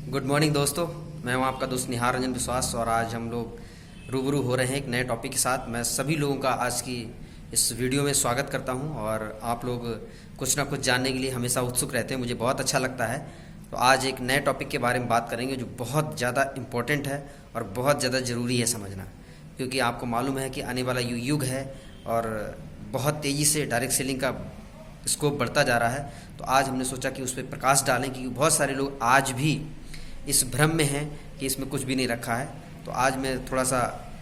Good morning दोस्तों। मैं हूं आपका दोस्त निहार रंजन विश्वास और आज हम लोग रूबरू हो रहे हैं एक नए टॉपिक के साथ। मैं सभी लोगों का आज की इस वीडियो में स्वागत करता हूं और आप लोग कुछ ना कुछ जानने के लिए हमेशा उत्सुक रहते हैं, मुझे बहुत अच्छा लगता है। तो आज एक नए टॉपिक के बारे में बात करेंगे जो बहुत ज़्यादा इम्पोर्टेंट है और बहुत ज़्यादा ज़रूरी है समझना, क्योंकि आपको मालूम है कि आने वाला युग है और बहुत तेज़ी से डायरेक्ट सेलिंग का स्कोप बढ़ता जा रहा है। तो आज हमने सोचा कि उस पर प्रकाश डालें, क्योंकि बहुत सारे लोग आज भी इस भ्रम में हैं कि इसमें कुछ भी नहीं रखा है। तो आज मैं थोड़ा सा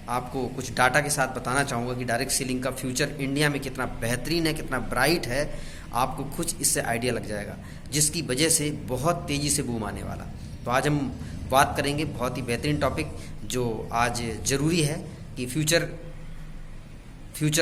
आपको कुछ डाटा के साथ बताना चाहूँगा कि डायरेक्ट सेलिंग का फ्यूचर इंडिया में कितना बेहतरीन है, कितना ब्राइट है। आपको कुछ इससे आइडिया लग जाएगा, जिसकी वजह से बहुत तेज़ी से बूम आने वाला। तो आज हम बात करेंगे बहुत ही बेहतरीन टॉपिक जो आज ज़रूरी है कि future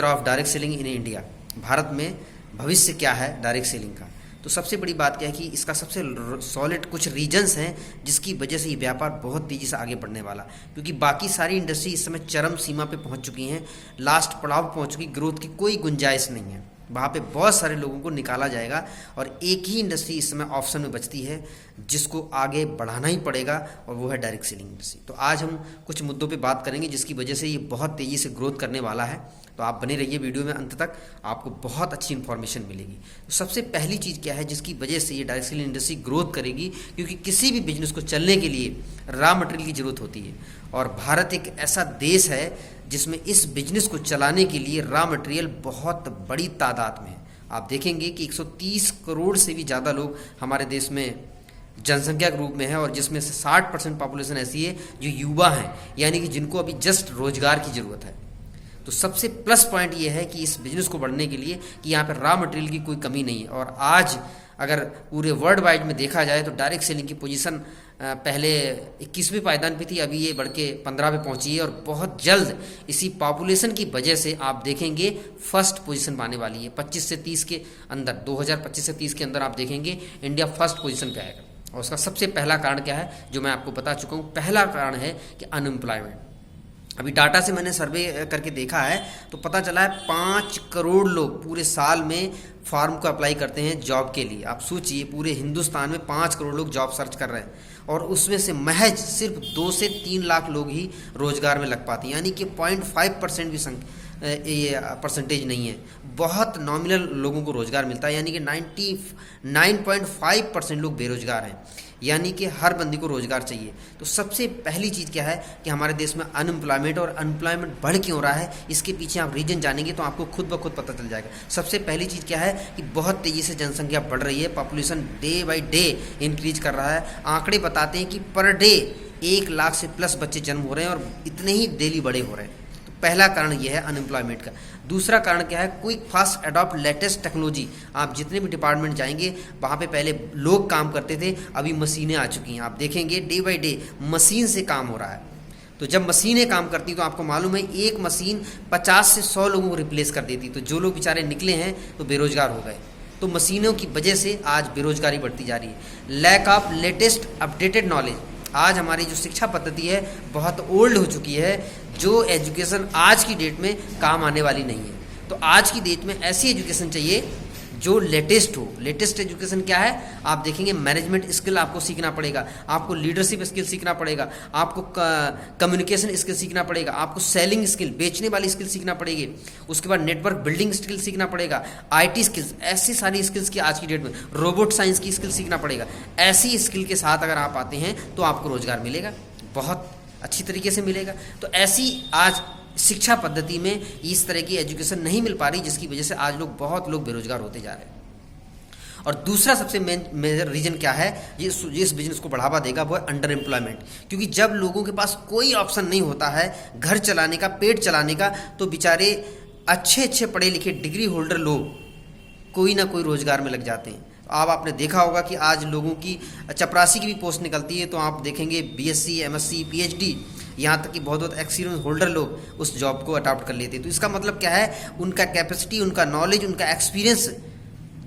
of direct selling in India, Bharat में भविष्य क्या है डायरेक्ट सेलिंग का। तो सबसे बड़ी बात क्या है कि इसका सबसे सॉलिड कुछ रीजन्स हैं जिसकी वजह से ये व्यापार बहुत तेज़ी से आगे बढ़ने वाला, क्योंकि बाकी सारी इंडस्ट्री इस समय चरम सीमा पे पहुंच चुकी हैं, लास्ट पड़ाव पहुंच चुकी, ग्रोथ की कोई गुंजाइश नहीं है। वहाँ पे बहुत सारे लोगों को निकाला जाएगा और एक ही इंडस्ट्री इस समय ऑप्शन में बचती है जिसको आगे बढ़ाना ही पड़ेगा, और वो है डायरेक्ट सेलिंग इंडस्ट्री। तो आज हम कुछ मुद्दों पे बात करेंगे जिसकी वजह से ये बहुत तेज़ी से ग्रोथ करने वाला है। तो आप बने रहिए वीडियो में अंत तक, आपको बहुत अच्छी इन्फॉर्मेशन मिलेगी। तो सबसे पहली चीज़ क्या है जिसकी वजह से ये डायरेक्ट सेलिंग इंडस्ट्री ग्रोथ करेगी, क्योंकि किसी भी बिजनेस को चलने के लिए रॉ मटेरियल की ज़रूरत होती है, और भारत एक ऐसा देश है जिसमें इस बिजनेस को चलाने के लिए रॉ मटेरियल बहुत बड़ी तादाद में है। आप देखेंगे कि 130 करोड़ से भी ज़्यादा लोग हमारे देश में जनसंख्या के रूप में है, और जिसमें से 60% पॉपुलेशन ऐसी है जो युवा हैं, यानी कि जिनको अभी जस्ट रोजगार की ज़रूरत है। तो सबसे प्लस पॉइंट ये है कि इस बिजनेस को बढ़ने के लिए कि यहाँ पर रॉ मटेरियल की कोई कमी नहीं है। और आज अगर पूरे वर्ल्ड वाइड में देखा जाए तो डायरेक्ट सेलिंग की पोजीशन पहले 21वें पायदान पे थी, अभी ये बढ़ के 15 पे पहुंची है, और बहुत जल्द इसी पॉपुलेशन की वजह से आप देखेंगे फर्स्ट पोजीशन पाने वाली है 25 से 30 के अंदर। 2025 से 30 के अंदर आप देखेंगे इंडिया फर्स्ट पोजीशन पे आएगा। और उसका सबसे पहला कारण क्या है जो मैं आपको बता चुका हूँ। पहला कारण है कि अनएम्प्लॉयमेंट। अभी डाटा से मैंने सर्वे करके देखा है तो पता चला है 5 करोड़ लोग पूरे साल में फॉर्म को अप्लाई करते हैं जॉब के लिए। आप सोचिए, पूरे हिंदुस्तान में 5 करोड़ लोग जॉब सर्च कर रहे हैं, और उसमें से महज सिर्फ 2 से 3 लाख लोग ही रोजगार में लग पाते हैं, यानी कि 0.5% भी ये परसेंटेज नहीं है। बहुत नॉमिनल लोगों को रोजगार मिलता है, यानी कि 99.5% लोग बेरोजगार हैं, यानी कि हर बंदी को रोजगार चाहिए। तो सबसे पहली चीज़ क्या है कि हमारे देश में अनएम्प्लॉयमेंट, और अनएम्प्लॉयमेंट बढ़ क्यों रहा है इसके पीछे आप रीजन जानेंगे तो आपको खुद ब खुद पता चल जाएगा। सबसे पहली चीज़ क्या है कि बहुत तेज़ी से जनसंख्या बढ़ रही है, population day by day increase कर रहा है। आंकड़े बताते हैं कि पर डे 1 लाख से प्लस बच्चे जन्म हो रहे हैं, और इतने ही डेली बड़े हो रहे हैं। पहला कारण यह है अनएम्प्लॉयमेंट का। दूसरा कारण क्या है, quick fast adopt latest technology. आप जितने भी डिपार्टमेंट जाएंगे वहाँ पे पहले लोग काम करते थे, अभी मशीनें आ चुकी हैं। आप देखेंगे डे बाय डे मशीन से काम हो रहा है। तो जब मशीनें काम करती तो आपको मालूम है एक मशीन 50 से 100 लोगों को रिप्लेस कर देती। तो जो लोग बेचारे निकले हैं तो बेरोजगार हो गए। तो मशीनों की वजह से आज बेरोजगारी बढ़ती जा रही है। Lack of latest updated knowledge. आज हमारी जो शिक्षा पद्धति है बहुत ओल्ड हो चुकी है, जो एजुकेशन आज की डेट में काम आने वाली नहीं है। तो आज की डेट में ऐसी एजुकेशन चाहिए जो लेटेस्ट हो। लेटेस्ट एजुकेशन क्या है, आप देखेंगे मैनेजमेंट स्किल आपको सीखना पड़ेगा, आपको लीडरशिप स्किल सीखना पड़ेगा, आपको कम्युनिकेशन स्किल सीखना पड़ेगा, आपको सेलिंग स्किल, बेचने वाली स्किल सीखना पड़ेगी, उसके बाद नेटवर्क बिल्डिंग स्किल सीखना पड़ेगा, आईटी स्किल्स, ऐसी सारी स्किल्स की आज की डेट में, रोबोट साइंस की स्किल सीखना पड़ेगा। ऐसी स्किल के साथ अगर आप आते हैं तो आपको रोजगार मिलेगा, बहुत अच्छी तरीके से मिलेगा। तो ऐसी आज शिक्षा पद्धति में इस तरह की एजुकेशन नहीं मिल पा रही, जिसकी वजह से आज बहुत लोग बेरोजगार होते जा रहे हैं। और दूसरा सबसे मेजर रीजन क्या है जिस बिजनेस को बढ़ावा देगा, वो है अंडर एम्प्लॉयमेंट। क्योंकि जब लोगों के पास कोई ऑप्शन नहीं होता है घर चलाने का, पेट चलाने का, तो बेचारे अच्छे पढ़े लिखे डिग्री होल्डर लोग कोई ना कोई रोजगार में लग जाते हैं। अब आपने देखा होगा कि आज लोगों की चपरासी की भी पोस्ट निकलती है, तो आप देखेंगे बीएससी, एमएससी, पीएचडी, यहाँ तक कि बहुत एक्सपीरियंस होल्डर लोग उस जॉब को अडॉप्ट कर लेते हैं। तो इसका मतलब क्या है, उनका कैपेसिटी, उनका नॉलेज, उनका एक्सपीरियंस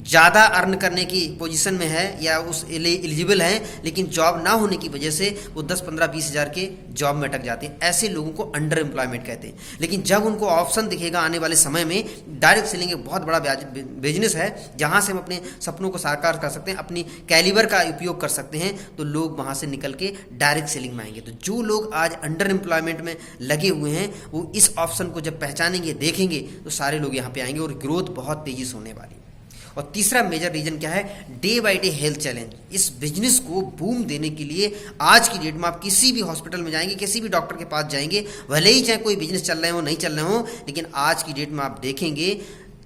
ज़्यादा अर्न करने की पोजीशन में है या उस एलिजिबल हैं, लेकिन जॉब ना होने की वजह से वो 10, 15, 20 हज़ार के जॉब में अटक जाते हैं। ऐसे लोगों को अंडर एम्प्लॉयमेंट कहते हैं। लेकिन जब उनको ऑप्शन दिखेगा आने वाले समय में, डायरेक्ट सेलिंग एक बहुत बड़ा बिजनेस है जहाँ से हम अपने सपनों को साकार कर सकते हैं, अपनी कैलिबर का उपयोग कर सकते हैं, तो लोग वहाँ से निकल के डायरेक्ट सेलिंग में आएंगे। तो जो लोग आज अंडर एम्प्लॉयमेंट में लगे हुए हैं वो इस ऑप्शन को जब पहचानेंगे, देखेंगे, तो सारे लोग यहाँ पे आएंगे और ग्रोथ बहुत तेज़ी से होने वाली है। और तीसरा मेजर रीजन क्या है? Day by day health challenge. इस बिजनेस को बूम देने के लिए आज की डेट में आप किसी भी हॉस्पिटल में जाएंगे, किसी भी डॉक्टर के पास जाएंगे, भले ही चाहे कोई बिजनेस चल रहे हो नहीं चल रहे हो, लेकिन आज की डेट में आप देखेंगे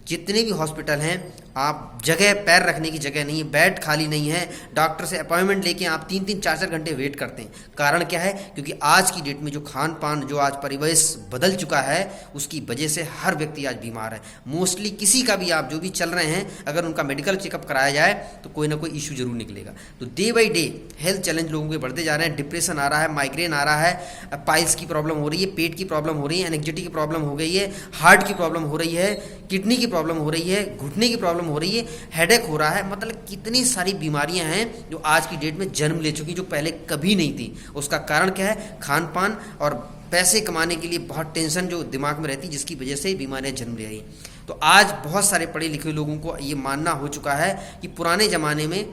जितने भी हॉस्पिटल हैं, आप जगह पैर रखने की जगह नहीं है, बेड खाली नहीं है, डॉक्टर से अपॉइंटमेंट लेके आप 3-3, 4-4 घंटे वेट करते हैं। कारण क्या है? क्योंकि आज की डेट में जो खान पान, जो आज परिवेश बदल चुका है, उसकी वजह से हर व्यक्ति आज बीमार है। मोस्टली किसी का भी, आप जो भी चल रहे हैं, अगर उनका मेडिकल चेकअप कराया जाए तो कोई ना कोई इशू जरूर निकलेगा। तो day by day health challenge लोगों के बढ़ते जा रहे हैं। डिप्रेशन आ रहा है, माइग्रेन आ रहा है, पाइल्स की प्रॉब्लम हो रही है, पेट की प्रॉब्लम हो रही है, एंग्जाइटी की प्रॉब्लम हो गई है, हार्ट की प्रॉब्लम हो रही है, किडनी की प्रॉब्लम हो रही है, घुटने की प्रॉब्लम हो रही है, हेडेक हो रहा है। मतलब कितनी सारी बीमारियां हैं जो आज की डेट में जन्म ले चुकी, जो पहले कभी नहीं थी। उसका कारण क्या है? खान पान और पैसे कमाने के लिए बहुत टेंशन जो दिमाग में रहती, जिसकी वजह से बीमारियां जन्म ले रही। तो आज बहुत सारे पढ़े लिखे लोगों को ये मानना हो चुका है कि पुराने ज़माने में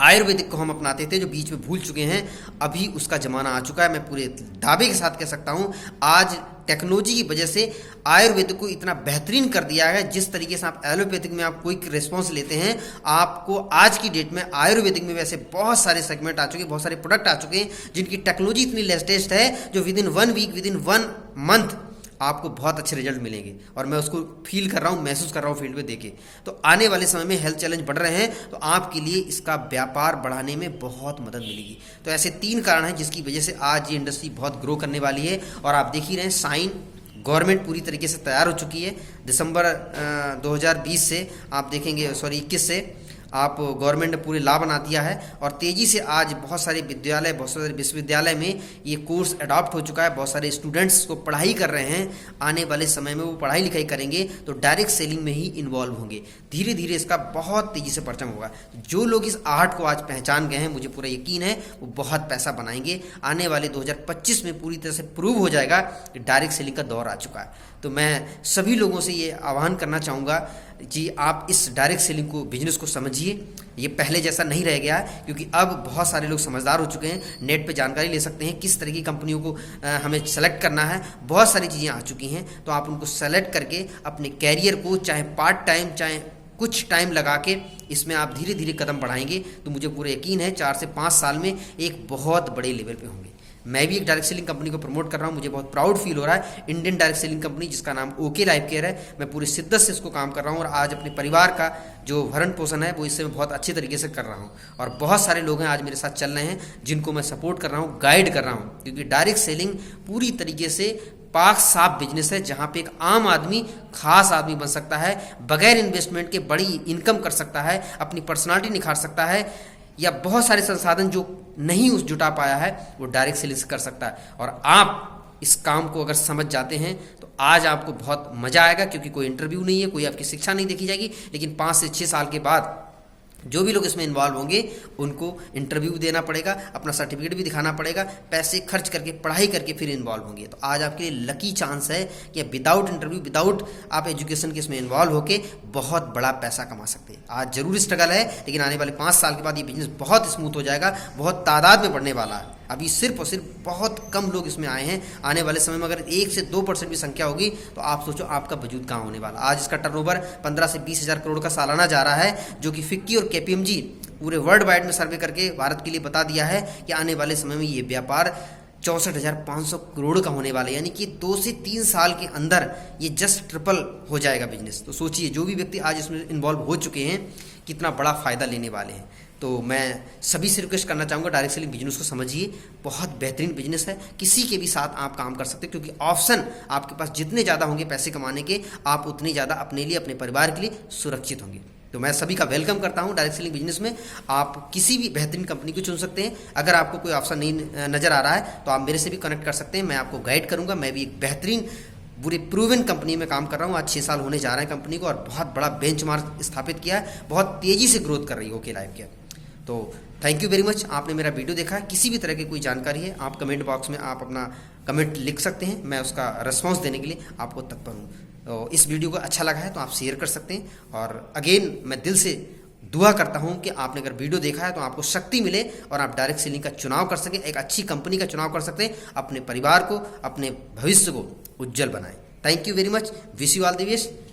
आयुर्वेदिक को हम अपनाते थे, जो बीच में भूल चुके हैं। अभी उसका ज़माना आ चुका है। मैं पूरे दावे के साथ कह सकता हूँ, आज टेक्नोलॉजी की वजह से आयुर्वेदिक को इतना बेहतरीन कर दिया है। जिस तरीके से आप एलोपैथिक में आप क्विक रिस्पॉन्स लेते हैं, आपको आज की डेट में आयुर्वेदिक में वैसे बहुत सारे सेगमेंट आ चुके हैं, बहुत सारे प्रोडक्ट आ चुके हैं, जिनकी टेक्नोलॉजी इतनी लेटेस्ट है, जो within 1 week, within 1 month आपको बहुत अच्छे रिजल्ट मिलेंगे। और मैं उसको फील कर रहा हूँ, महसूस कर रहा हूँ फील्ड में देके। तो आने वाले समय में हेल्थ चैलेंज बढ़ रहे हैं, तो आपके लिए इसका व्यापार बढ़ाने में बहुत मदद मिलेगी। तो ऐसे 3 कारण हैं जिसकी वजह से आज ये इंडस्ट्री बहुत ग्रो करने वाली है। और आप देख ही रहे हैं, साइन गवर्नमेंट पूरी तरीके से तैयार हो चुकी है। दिसंबर 2020 से आप देखेंगे, सॉरी 21 से आप गवर्नमेंट ने पूरे लॉ बना दिया है। और तेज़ी से आज बहुत सारे विद्यालय, बहुत सारे विश्वविद्यालय में ये कोर्स अडॉप्ट हो चुका है। बहुत सारे स्टूडेंट्स को पढ़ाई कर रहे हैं। आने वाले समय में वो पढ़ाई लिखाई करेंगे तो डायरेक्ट सेलिंग में ही इन्वॉल्व होंगे। धीरे धीरे इसका बहुत तेज़ी से परचम होगा। जो लोग इस आर्ट को आज पहचान गए हैं, मुझे पूरा यकीन है वो बहुत पैसा बनाएंगे। आने वाले 2025 में पूरी तरह से प्रूव हो जाएगा कि डायरेक्ट सेलिंग का दौर आ चुका है। तो मैं सभी लोगों से ये आह्वान करना चाहूँगा जी, आप इस डायरेक्ट सेलिंग को, बिजनेस को समझिए। ये पहले जैसा नहीं रह गया है, क्योंकि अब बहुत सारे लोग समझदार हो चुके हैं। नेट पे जानकारी ले सकते हैं किस तरह की कंपनियों को हमें सेलेक्ट करना है। बहुत सारी चीज़ें आ चुकी हैं, तो आप उनको सेलेक्ट करके अपने कैरियर को, चाहे पार्ट टाइम, चाहे कुछ टाइम लगा के, इसमें आप धीरे धीरे कदम बढ़ाएंगे तो मुझे पूरा यकीन है 4 से 5 साल में एक बहुत बड़े लेवल पे होंगे। मैं भी एक डायरेक्ट सेलिंग कंपनी को प्रमोट कर रहा हूँ, मुझे बहुत प्राउड फील हो रहा है। इंडियन डायरेक्ट सेलिंग कंपनी, जिसका नाम ओके लाइफ केयर है। मैं पूरी शिद्दत से इसको काम कर रहा हूँ और आज अपने परिवार का जो भरण पोषण है वो इससे मैं बहुत अच्छे तरीके से कर रहा हूँ। और बहुत सारे लोग हैं आज मेरे साथ चल रहे हैं, जिनको मैं सपोर्ट कर रहा हूँ, गाइड कर रहा हूँ। क्योंकि डायरेक्ट सेलिंग पूरी तरीके से पाक साफ बिजनेस है, जहाँ पे एक आम आदमी खास आदमी बन सकता है, बगैर इन्वेस्टमेंट के बड़ी इनकम कर सकता है, अपनी पर्सनालिटी निखार सकता है, या बहुत सारे संसाधन जो नहीं उस जुटा पाया है वो डायरेक्ट सेलिंग कर सकता है। और आप इस काम को अगर समझ जाते हैं तो आज आपको बहुत मज़ा आएगा, क्योंकि कोई इंटरव्यू नहीं है, कोई आपकी शिक्षा नहीं देखी जाएगी। लेकिन 5 से 6 साल के बाद जो भी लोग इसमें इन्वॉल्व होंगे उनको इंटरव्यू देना पड़ेगा, अपना सर्टिफिकेट भी दिखाना पड़ेगा, पैसे खर्च करके, पढ़ाई करके फिर इन्वॉल्व होंगे। तो आज आपके लिए लकी चांस है कि विदाउट इंटरव्यू, विदाउट आप एजुकेशन के इसमें इन्वॉल्व होके बहुत बड़ा पैसा कमा सकते हैं। आज जरूर स्ट्रगल है, लेकिन आने वाले 5 साल के बाद ये बिजनेस बहुत स्मूथ हो जाएगा, बहुत तादाद में बढ़ने वाला है। अभी सिर्फ और सिर्फ बहुत कम लोग इसमें आए हैं। आने वाले समय में अगर 1 से 2% भी संख्या होगी तो आप सोचो आपका वजूद कहाँ होने वाला। आज इसका टर्नओवर 15 से 20 हज़ार करोड़ का सालाना जा रहा है, जो कि फिक्की और केपीएमजी पूरे वर्ल्ड वाइड में सर्वे करके भारत के लिए बता दिया है कि आने वाले समय में ये व्यापार 64,500 करोड़ का होने वाला है। यानी कि 2 से 3 साल के अंदर ये जस्ट ट्रिपल हो जाएगा बिजनेस। तो सोचिए, जो भी व्यक्ति आज इसमें इन्वॉल्व हो चुके हैं कितना बड़ा फ़ायदा लेने वाले हैं। तो मैं सभी से रिक्वेस्ट करना चाहूँगा, डायरेक्ट सेलिंग बिजनेस को समझिए। बहुत बेहतरीन बिजनेस है, किसी के भी साथ आप काम कर सकते हैं, क्योंकि ऑप्शन आपके पास जितने ज़्यादा होंगे पैसे कमाने के, आप उतने ज़्यादा अपने लिए, अपने परिवार के लिए सुरक्षित होंगे। तो मैं सभी का वेलकम करता हूं डायरेक्ट सेलिंग बिजनेस में। आप किसी भी बेहतरीन कंपनी को चुन सकते हैं। अगर आपको कोई ऑप्शन नहीं नज़र आ रहा है तो आप मेरे से भी कनेक्ट कर सकते हैं, मैं आपको गाइड करूंगा। मैं भी एक बेहतरीन पूरे प्रूवन कंपनी में काम कर रहा हूँ। आज 6 साल होने जा रहे हैं कंपनी को, और बहुत बड़ा बेंचमार्क स्थापित किया है, बहुत तेज़ी से ग्रोथ कर रही है ओके लाइफ केयर। तो थैंक यू वेरी मच, आपने मेरा वीडियो देखा है। किसी भी तरह की कोई जानकारी है, आप कमेंट बॉक्स में आप अपना कमेंट लिख सकते हैं, मैं उसका रिस्पॉन्स देने के लिए आपको तत्पर हूँ। तो इस वीडियो को अच्छा लगा है तो आप शेयर कर सकते हैं, और अगेन मैं दिल से दुआ करता हूं कि आपने अगर वीडियो देखा है तो आपको शक्ति मिले और आप डायरेक्ट सेलिंग का चुनाव कर सकें, एक अच्छी कंपनी का चुनाव कर सकते हैं, अपने परिवार को, अपने भविष्य को उज्जवल बनाएं। Thank you very much, wish you all the best.